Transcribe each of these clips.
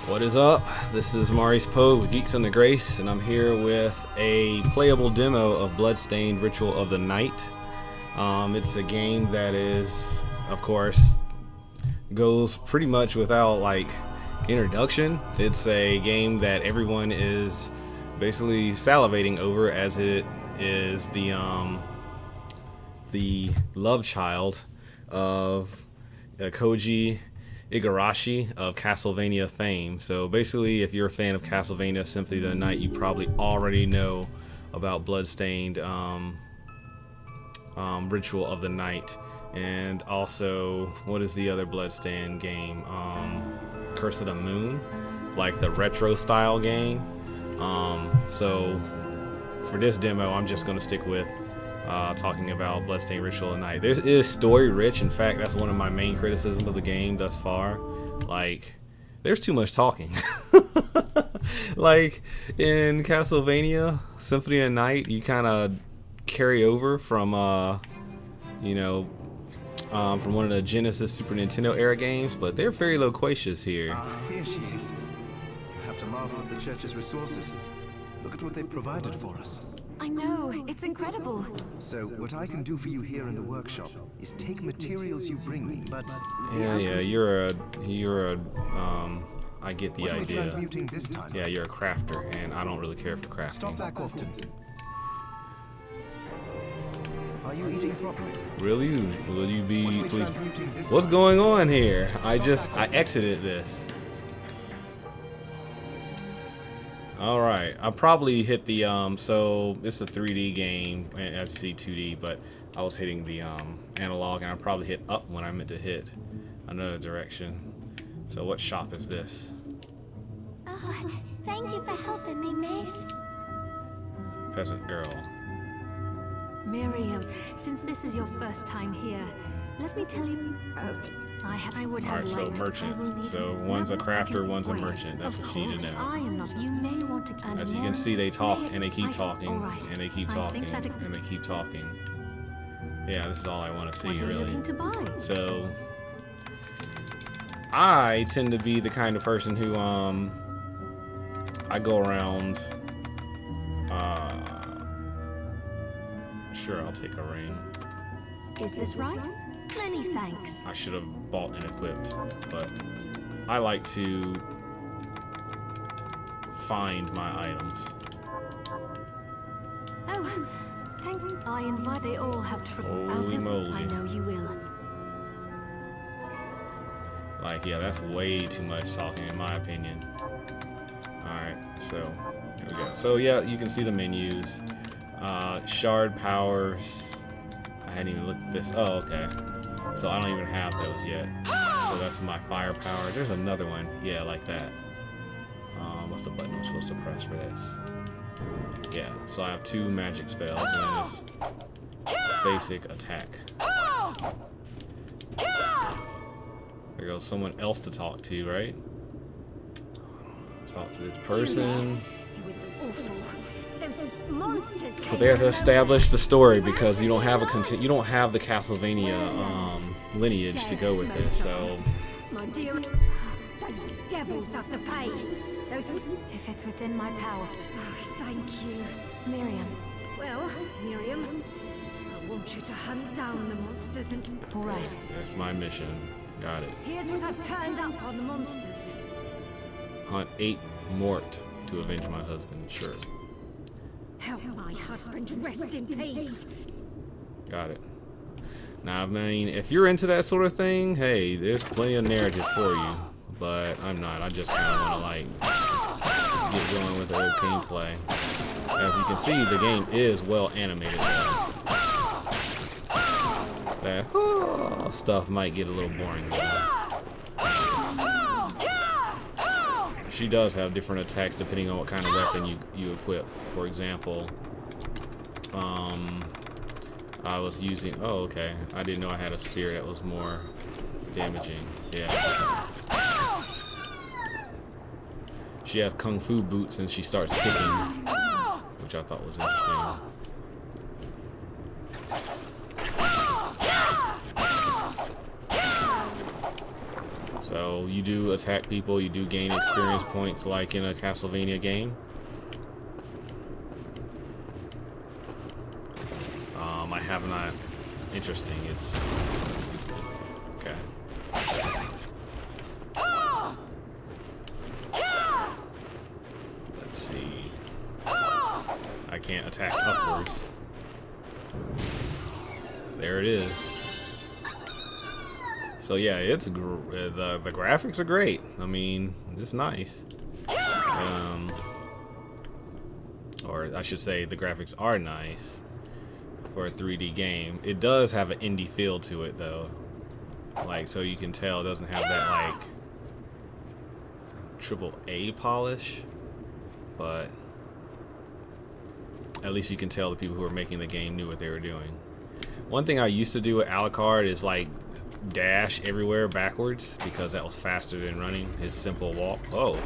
What is up? This is Maurice with Geeks and the Grace, and I'm here with a playable demo of Bloodstained Ritual of the Night. It's a game that is, of course, goes pretty much without like introduction. It's a game that everyone is basically salivating over, as it is the love child of Koji Igarashi of Castlevania fame. So basically, if you're a fan of Castlevania Symphony of the Night, you probably already know about Bloodstained Ritual of the Night. And also, what is the other Bloodstained game? Curse of the Moon, like the retro style game. So for this demo, I'm just going to stick with talking about Bloodstained Ritual of the Night. There is story rich. In fact, that's one of my main criticisms of the game thus far. Like, there's too much talking. Like in Castlevania Symphony of the Night, you kind of carry over from from one of the Genesis Super Nintendo era games, but they're very loquacious here. Here she is. You have to marvel at the church's resources. Look at what they've provided for us. I know, it's incredible. So what I can do for you here in the workshop is take materials you bring me, but yeah, you're a I get the what are we idea. transmuting this time? Yeah, you're a crafter, and I don't really care for crafting. Stop back often. Are you eating properly? Really? Will you be, What are we please? transmuting this What's time? going on here? I exited this. Alright, I probably hit the, so it's a 3D game, and as you see 2D, but I was hitting the analog, and I probably hit up when I meant to hit another direction. So what shop is this? Oh, thank you for helping me, miss. Peasant girl. Miriam, since this is your first time here, let me tell you, I would have Alright, so liked... merchant. So one's a crafter, one's a merchant. That's what you need to know. I am not. You may want to... As you can see, they talk, and they keep talking, Alright. and they keep I talking, think that and they keep talking. Yeah, this is all I want to see, What are you really. looking to buy? So, I tend to be the kind of person who, I go around, sure, I'll take a ring. Is this right? Many thanks. I should have bought and equipped, but I like to find my items. Oh, thank you. I invite... They all have trouble. I'll Holy do... moly. I know you will. Like, yeah, that's way too much talking, in my opinion. Alright, so, here we go. So, yeah, you can see the menus. Shard powers. I hadn't even looked at this. Oh, okay. So, I don't even have those yet. So, that's my firepower. There's another one. Yeah, like that. What's the button I'm supposed to press for this? Yeah, so I have 2 magic spells, and then it's basic attack. There goes someone else to talk to, right? Talk to this person. It was awful. Those monsters came. But they have to establish the story, because you don't have you don't have the Castlevania lineage to go with this. So My dear, those devils have to pay. Those. If it's within my power. Oh, thank you. Miriam. Well, Miriam, I want you to hunt down the monsters and. All right. that's my mission. Got it. Here's what I've turned up on the monsters. Hunt 8 Mort to avenge my husband. Sure. Help my husband rest in peace. Got it. Now, I mean, if you're into that sort of thing, hey, there's plenty of narrative for you. But I'm not. I just kind of want to, like, get going with the gameplay. As you can see, the game is well animated. That stuff might get a little boring. She does have different attacks depending on what kind of weapon you equip. For example, I was using... Oh, okay. I didn't know I had a spear that was more damaging. Yeah. She has kung fu boots and she starts kicking, which I thought was interesting. So So you do attack people, you do gain experience points like in a Castlevania game. I have not. Interesting. It's okay. Let's see. I can't attack upwards. There it is. So yeah, it's the graphics are great. I mean, it's nice. Or I should say, the graphics are nice for a 3D game. It does have an indie feel to it, though. Like, so you can tell it doesn't have that like AAA polish, but at least you can tell the people who are making the game knew what they were doing. One thing I used to do with Alucard is like dash everywhere backwards because that was faster than running his simple walk. Oh,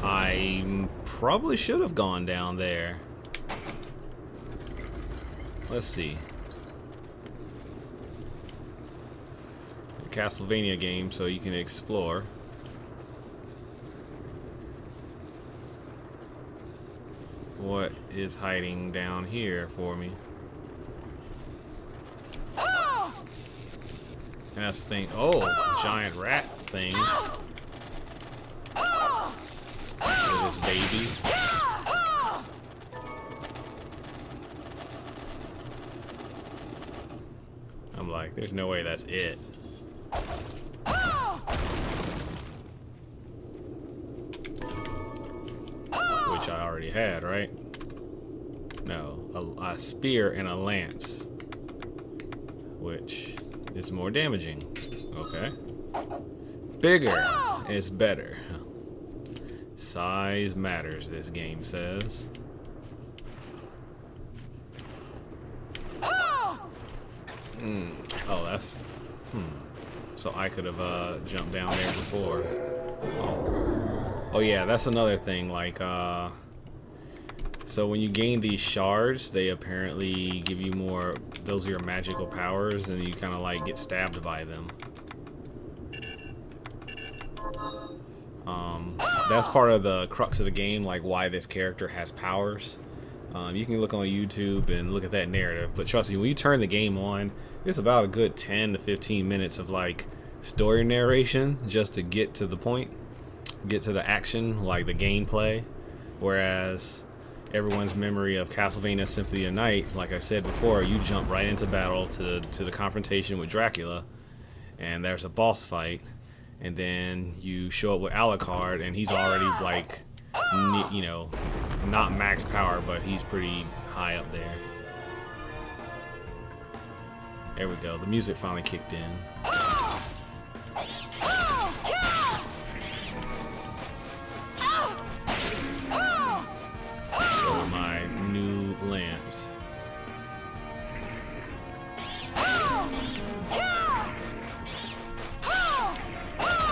I probably should have gone down there. Let's see. A Castlevania game, so you can explore. What is hiding down here for me? And that's the thing. Oh, giant rat thing. With his babies. I'm like, there's no way that's it. Which I already had, right? No, a spear and a lance. Which is more damaging. Okay. Bigger is better. Size matters, this game says. Oh, that's... So I could have jumped down there before. Oh, yeah, that's another thing. Like, so when you gain these shards, they apparently give you more... Those are your magical powers, and you kind of like get stabbed by them. That's part of the crux of the game, like why this character has powers. You can look on YouTube and look at that narrative, but trust me, when you turn the game on, it's about a good 10 to 15 minutes of like story narration just to get to the point, get to the action, like the gameplay. Whereas everyone's memory of Castlevania Symphony of Night, like I said before, you jump right into battle to the confrontation with Dracula, and there's a boss fight, and then you show up with Alucard, and he's already like, you know, not max power, but he's pretty high up there. There we go. The music finally kicked in. So my new lance.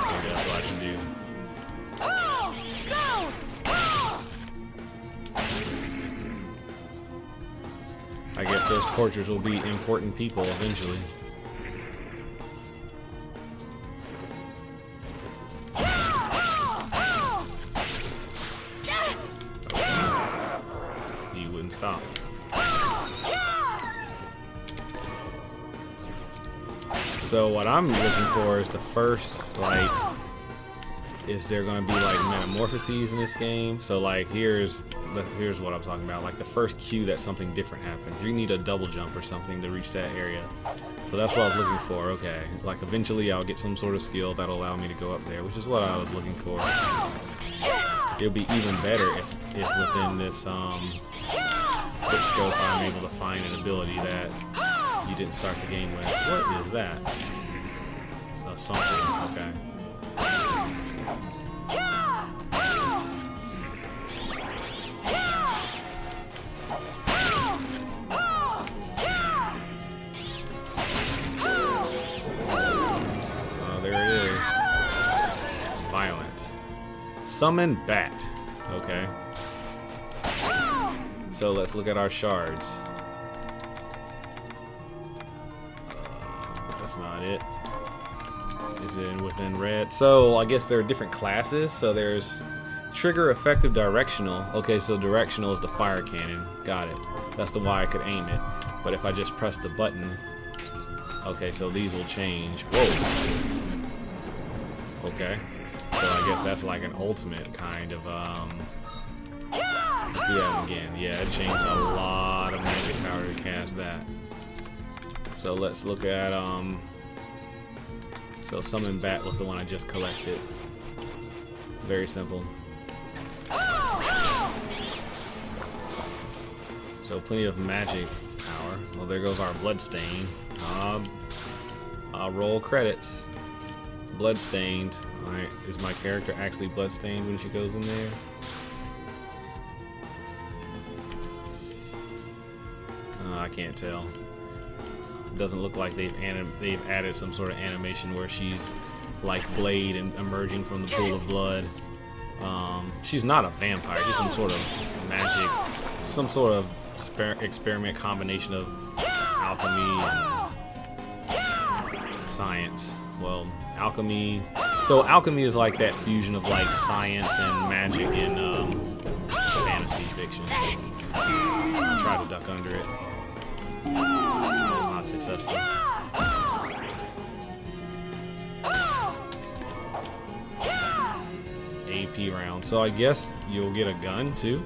Maybe that's what I can do. I guess those portraits will be important people eventually. He wouldn't stop. So what I'm looking for is the first, like, is there going to be like metamorphoses in this game? So like here's what I'm talking about. Like the first cue that something different happens, you need a double jump or something to reach that area. So that's what I was looking for. Okay, like eventually I'll get some sort of skill that'll allow me to go up there, which is what I was looking for. It'll be even better if within this QuickScope I'm able to find an ability that you didn't start the game with. What is that? Something. Okay. Summon Bat. Okay. So let's look at our shards. That's not it. is it within red? So I guess there are different classes. So there's trigger effective directional. Okay, so directional is the fire cannon. Got it. That's the why I could aim it. But if I just press the button, okay, so these will change. Whoa. Okay. So I guess that's like an ultimate kind of let's do that again. Yeah, it changed a lot of magic power to cast that. So let's look at so summon bat was the one I just collected. Very simple. So plenty of magic power. Well, there goes our Bloodstained. I'll roll credits. Bloodstained. Alright, is my character actually bloodstained when she goes in there? I can't tell. It doesn't look like they've added some sort of animation where she's like Blade and emerging from the pool of blood. She's not a vampire. She's some sort of magic, some sort of experiment combination of alchemy and science. Well, alchemy. So alchemy is like that fusion of like science and magic in fantasy fiction. I tried to duck under it. I was not successful. AP round. So I guess you'll get a gun too.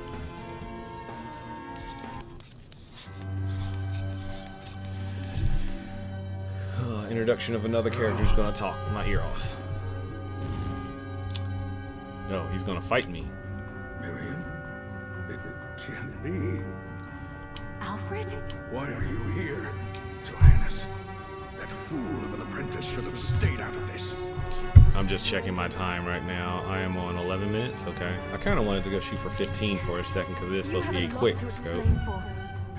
Introduction of another character who's gonna talk my ear off. No, he's gonna fight me. Miriam? It can't be. Alfred? Why are you here? Johannes, that fool of an apprentice should have stayed out of this. I'm just checking my time right now. I am on 11 minutes, okay. I kind of wanted to go shoot for 15 for a second because it is supposed to be a quick scope.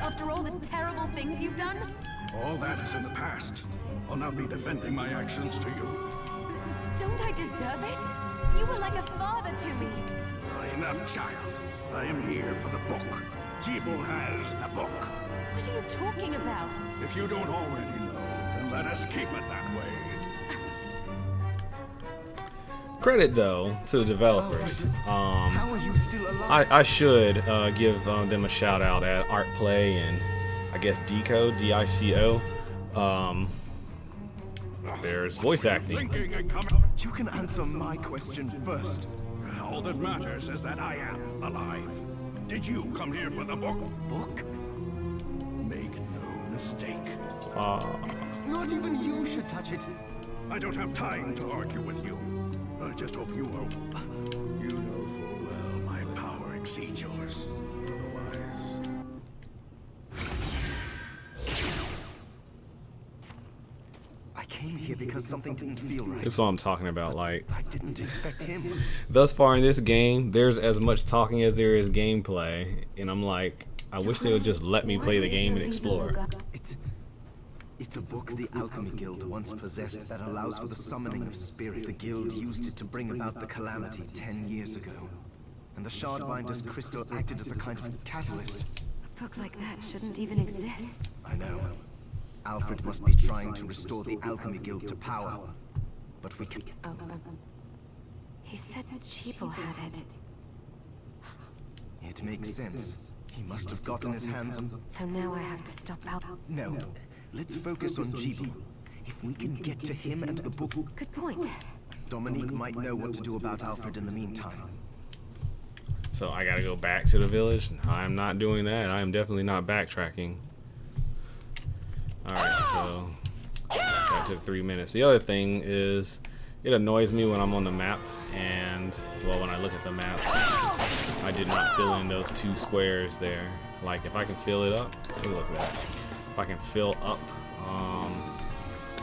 After all the terrible things you've done? All that is in the past. I'll not be defending my actions to you. Don't I deserve it? You were like a father to me. Enough, child. I am here for the book. Jibble has the book. What are you talking about? If you don't already know, then let us keep it that way. Credit though to the developers. How are you still alive? I should give them a shout out at Artplay and I guess Dico, D-I-C-O. There's voice acting. You can answer my question first. All that matters is that I am alive. Did you come here for the book? Book? Make no mistake. Not even you should touch it. I don't have time to argue with you. I just hope you will. You know full well my power exceeds yours. Otherwise... I came here because something didn't feel right. That's what I'm talking about. Like, I didn't expect him. Thus far in this game, there's as much talking as there is gameplay, and I'm like, I wish they would just let me play the game and explore. It's a book the Alchemy Guild once possessed that allows for the summoning of spirit. The guild used it to bring about the calamity 10 years ago. And the Shardbinder's crystal acted as a kind of catalyst. A book like that shouldn't even exist. I know. Alfred must be trying to restore the Alchemy Guild to power. But we can... He said that Cheeple had it. It makes sense. He must have gotten his hands on... So now I have to stop Alfred. No. Let's focus on Jibble. If we can get to him and the book... Good point. Dominique might know what to do about Alfred in the meantime. So I gotta go back to the village? I'm not doing that. I am definitely not backtracking. Alright, so that took 3 minutes. The other thing is, it annoys me when I'm on the map, and, well, when I look at the map, I did not fill in those 2 squares there. Like, if I can fill it up, look at that. If I can fill up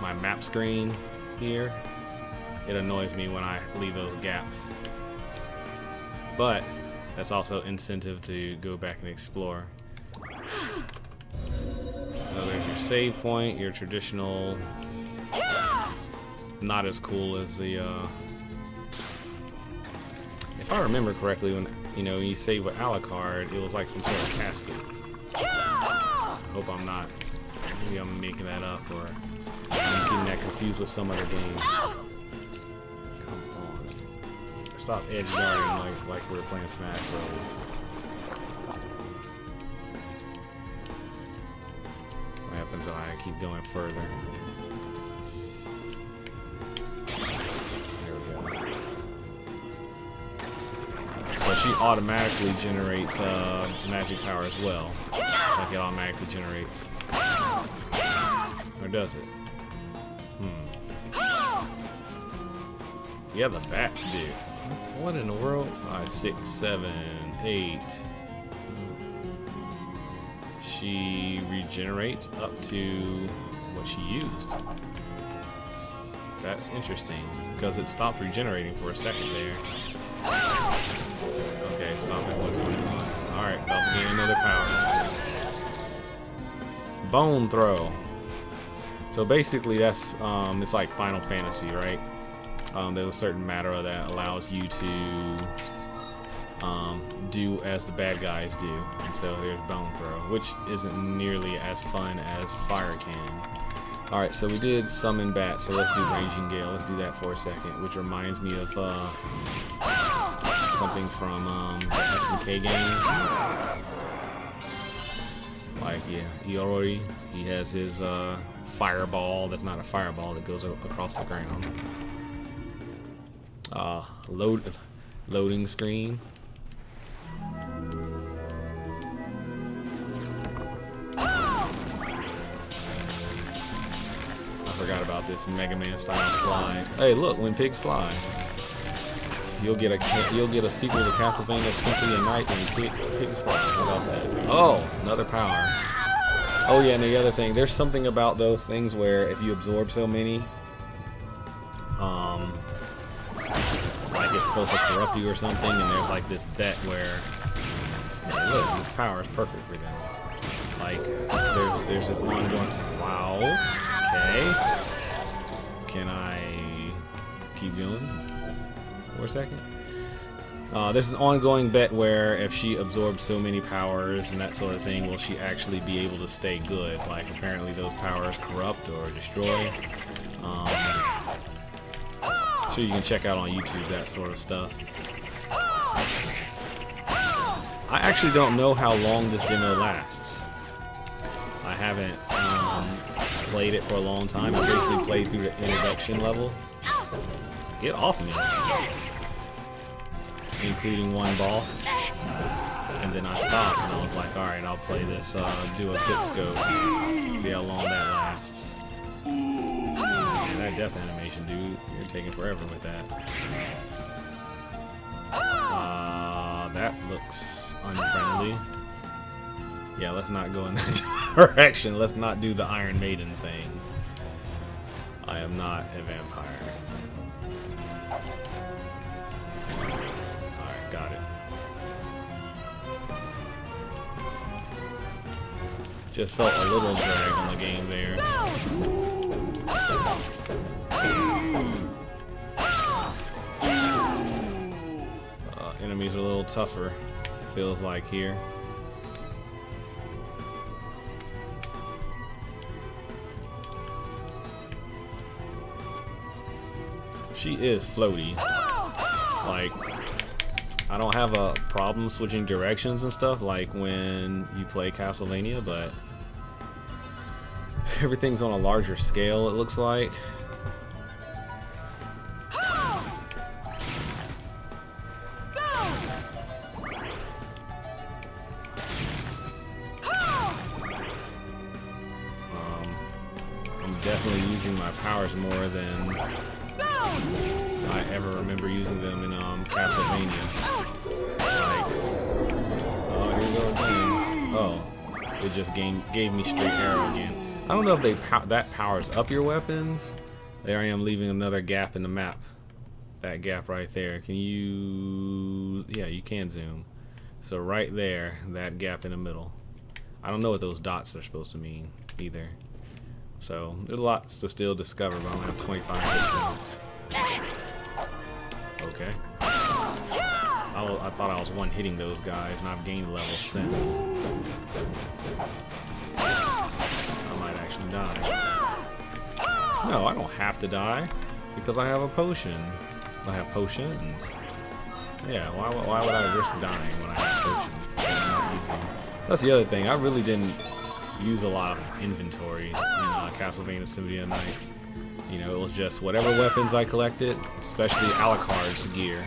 my map screen here, it annoys me when I leave those gaps. But that's also incentive to go back and explore. So there's your save point, your traditional, not as cool as the, if I remember correctly, when you save with Alucard, it was like some sort of casket. I hope I'm not, maybe I'm making that up, or I'm getting that confused with some other game. Stop edge guarding like we were playing Smash Bros. What happens if I keep going further? There we go. So she automatically generates magic power as well. Like it automatically generates. Or does it? Yeah, the bats do. What in the world? 5, 6, 7, 8. She regenerates up to what she used. That's interesting because it stopped regenerating for a second there. Okay, stop at 121. Alright, about to gain another power. Bone throw. So basically that's it's like Final Fantasy, right? There's a certain matter that allows you to do as the bad guys do, and so there's bone throw, which isn't nearly as fun as fire can. Alright, so we did summon bat, so let's do raging gale. Let's do that for a second, which reminds me of something from the SNK game. Like, yeah, Iori, he has his fireball. That's not a fireball that goes across the ground. Loading screen. I forgot about this Mega Man style slide. Hey, look, when pigs fly, you'll get a sequel to Castlevania Symphony at night when pigs fly. How about that? Oh, another power. Oh yeah, and the other thing, there's something about those things where if you absorb so many, like it's supposed to corrupt you or something, and there's like this bet where, hey, look, this power is perfect for them. Like, there's this ongoing, wow, okay, can I keep going for a second? There's an ongoing bet where if she absorbs so many powers and that sort of thing, will she actually be able to stay good? Like, apparently those powers corrupt or destroy. So you can check out on YouTube that sort of stuff. I actually don't know how long this demo lasts. I haven't played it for a long time. I basically played through the introduction level. Get off me. Including one boss. And then I stopped and I was like, alright, I'll play this, do a QuickScope. See how long that lasts. Man, that death animation, dude, you're taking forever with that. That looks unfriendly. Yeah, let's not go in that direction. Let's not do the Iron Maiden thing. I am not a vampire. Alright, got it. Just felt a little drag on the game there. Enemies are a little tougher, feels like here. She is floaty. Like, I don't have a problem switching directions and stuff like when you play Castlevania, but everything's on a larger scale, it looks like. I'm definitely using my powers more than I ever remember using them in Castlevania. Like, oh, here we go again. Oh, it just gave me straight arrow again. I don't know if that powers up your weapons. There I am leaving another gap in the map. That gap right there. Can you? Yeah, you can zoom. So right there, that gap in the middle. I don't know what those dots are supposed to mean either. So there's lots to still discover, but I only have 25 minutes. Okay. I thought I was one-hitting those guys, and I've gained level since. I might actually die. No, I don't have to die, because I have a potion. I have potions. Yeah, why would I risk dying when I have potions that I'm not using? That's the other thing. I really didn't use a lot of inventory in Castlevania Symphony of the Night. You know, it was just whatever weapons I collected, especially Alucard's gear.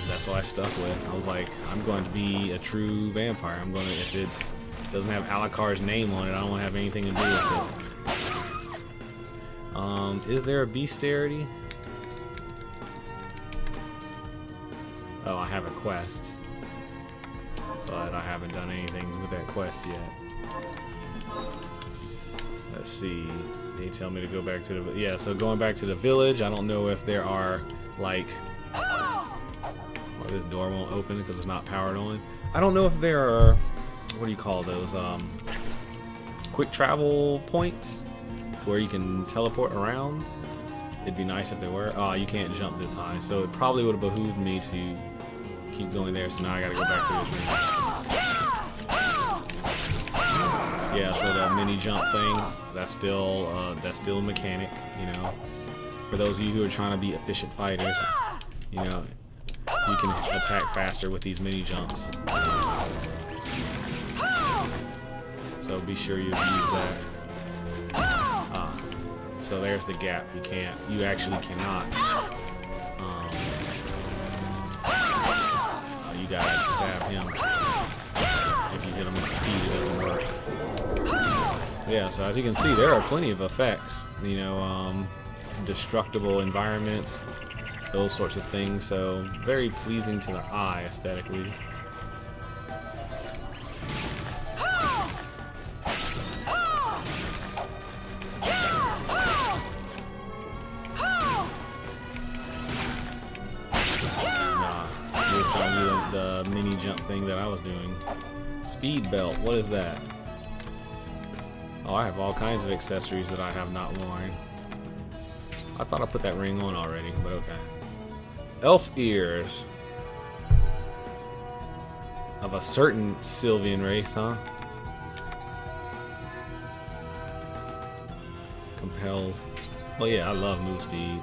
That's what I stuck with. I was like, I'm going to be a true vampire. I'm going to, if it doesn't have Alucard's name on it, I don't want to have anything to do with it. Is there a bestiarity? Oh, I have a quest, but I haven't done anything with that quest yet. Let's see. They tell me to go back to the, yeah, so going back to the village, I don't know if there are like, well, this door won't open because it's not powered on. I don't know if there are, what do you call those, quick travel points where you can teleport around. It'd be nice if there were. Oh, you can't jump this high, so it probably would have behooved me to keep going there, so now I gotta go back through this room. Yeah, so the mini jump thing, that's still a mechanic, you know. For those of you who are trying to be efficient fighters, you know, you can attack faster with these mini jumps. So be sure you use that. So there's the gap. You actually cannot. You gotta stab him. If you hit him with the feet, it doesn't work. Yeah, so as you can see, there are plenty of effects. You know, destructible environments, those sorts of things. So very pleasing to the eye aesthetically. The mini jump thing that I was doing. Speed belt, what is that? Oh, I have all kinds of accessories that I have not worn. I thought I put that ring on already, but okay. Elf ears. Of a certain Sylvian race, huh? Compels. Oh yeah, I love move speed.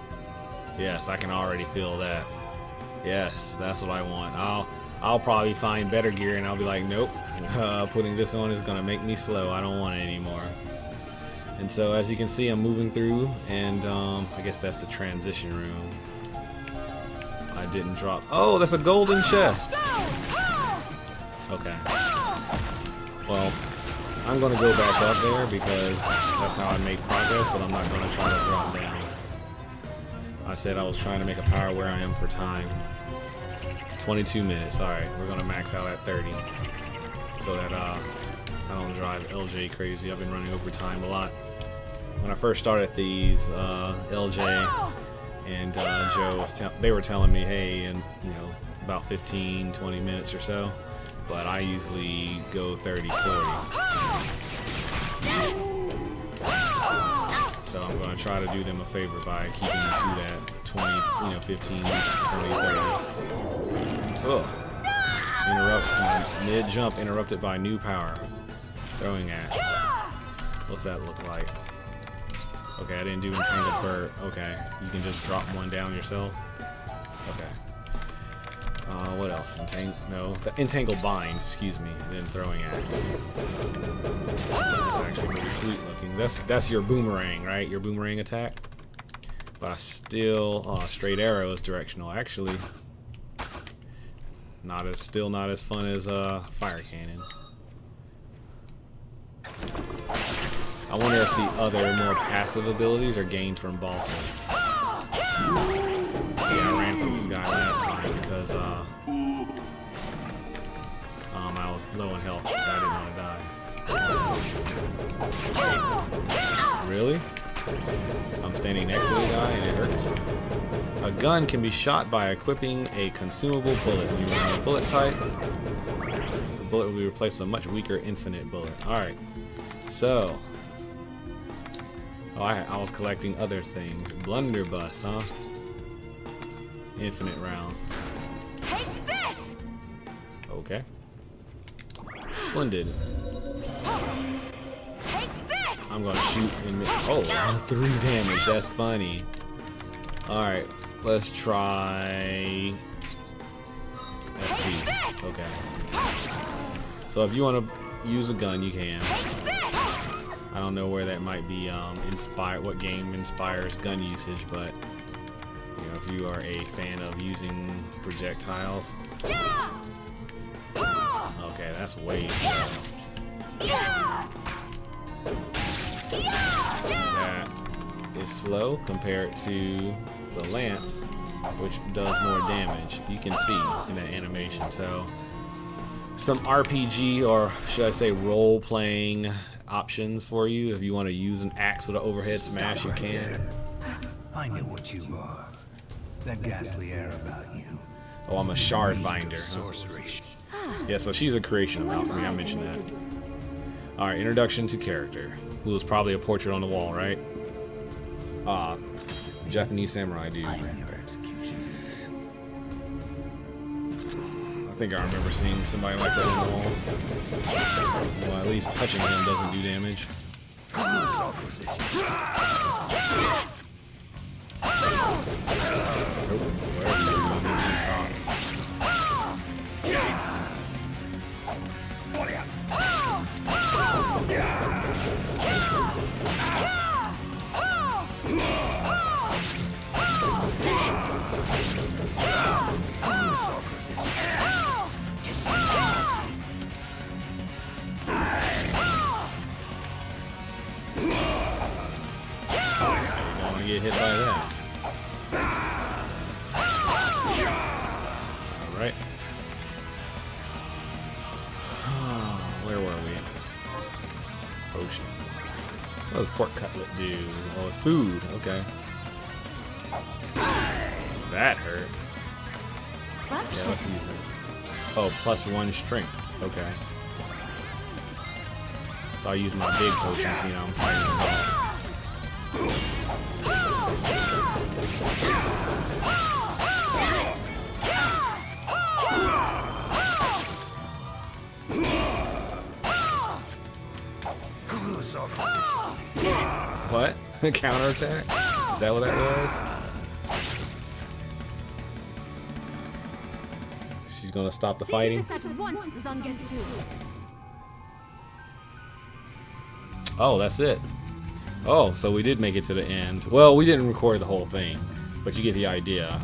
Yes, I can already feel that. Yes, that's what I want. I'll probably find better gear and I'll be like, nope, putting this on is gonna make me slow. I don't want it anymore. And so as you can see, I'm moving through, and I guess that's the transition room. I didn't drop. Oh, that's a golden chest. Okay. Well, I'm gonna go back up there because that's how I make progress, but I'm not gonna try to drop down. I said I was trying to make a power where I am for time. 22 minutes. Alright, we're gonna max out at 30 so that I don't drive LJ crazy. I've been running overtime a lot. When I first started these, LJ and Joe was they were telling me, hey, in about 15-20 minutes or so, but I usually go 30-40. So I'm going to try to do them a favor by keeping to that 20, 15, 20, 30. Oh, mid-jump interrupted by new power. Throwing axe. What's that look like? Okay, I didn't do entangled bird. Okay, you can just drop one down yourself. Okay. What else? Entangled bind, excuse me, and then throwing axe. That's actually really sweet looking. That's your boomerang, right? Your boomerang attack. But I still straight arrow is directional. Actually, still not as fun as fire cannon. I wonder if the other more passive abilities are gained from bosses. Yeah, I ran from this guy last time because I was low in health. I didn't want to die. Really? I'm standing next to the guy and it hurts. A gun can be shot by equipping a consumable bullet. When you run a bullet type, the bullet will be replaced with a much weaker infinite bullet. Alright. So. Oh, I was collecting other things. Blunderbuss, huh? Infinite rounds. Take this! Okay. Splendid. Take this! I'm gonna shoot in mid. Oh, 3 damage. That's funny. Alright, let's try HP. Okay. So if you want to use a gun, you can. I don't know where that might be inspired, what game inspires gun usage, but you know, if you are a fan of using projectiles. Okay, that's way slow. That is slow compared to the lance, which does more damage. You can see in that animation. So some RPG, or should I say role-playing options for you. If you want to use an axe with an overhead smash, you can. I know what you are. That ghastly air about you. Oh, I'm a shard binder. Sorcery. Yeah, so she's a creation of alchemy. I mentioned that. Alright, introduction to character. Who was probably a portrait on the wall, right? Japanese samurai dude. I am your execution. I think I remember seeing somebody like that on the wall. Well, at least touching him doesn't do damage. Nope, wherever you're going, you can stop. Get hit by that. Alright. Where were we? Potions. What does pork cutlet do? Oh, it's food. Okay. That hurt. Yeah, let's use it. Oh, +1 strength. Okay. So I use my big potions, you know, I'm fighting the boss. What? Counterattack? Is that what that was? She's gonna stop the fighting? Oh, that's it. Oh, so we did make it to the end. Well, we didn't record the whole thing, but you get the idea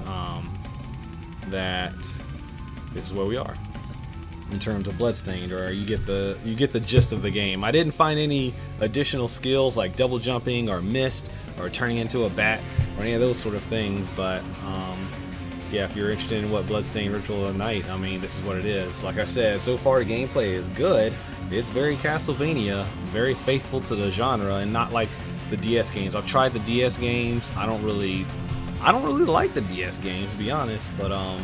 that this is where we are in terms of Bloodstained, or you get the gist of the game. I didn't find any additional skills like double jumping or mist or turning into a bat or any of those sort of things, but yeah, if you're interested in what Bloodstained Ritual of the Night, I mean, this is what it is. Like I said, so far the gameplay is good. It's very Castlevania, very faithful to the genre, and not like the DS games. I've tried the DS games. I don't really like the DS games, to be honest, but I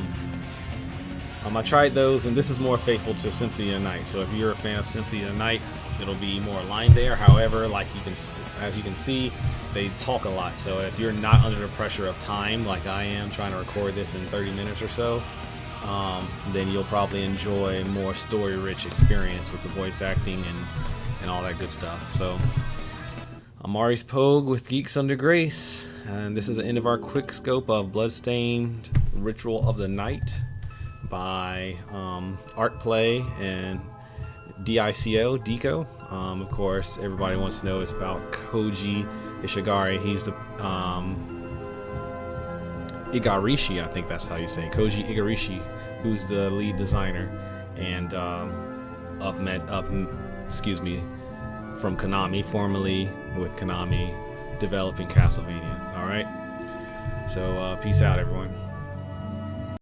tried those, and this is more faithful to Symphony of the Night. So if you're a fan of Symphony of the Night, it'll be more aligned there. However, like as you can see, they talk a lot. So if you're not under the pressure of time, like I am, trying to record this in 30 minutes or so, then you'll probably enjoy a more story-rich experience with the voice acting and all that good stuff. So I'm Maurice Pogue with Geeks Under Grace, and this is the end of our quick scope of Bloodstained Ritual of the Night by Artplay and Dico. Of course, everybody wants to know is about Koji Ishigari. He's the Igarashi, I think that's how you say it. Koji Igarashi, who's the lead designer and from Konami, formerly with Konami, developing Castlevania. All right, so peace out, everyone.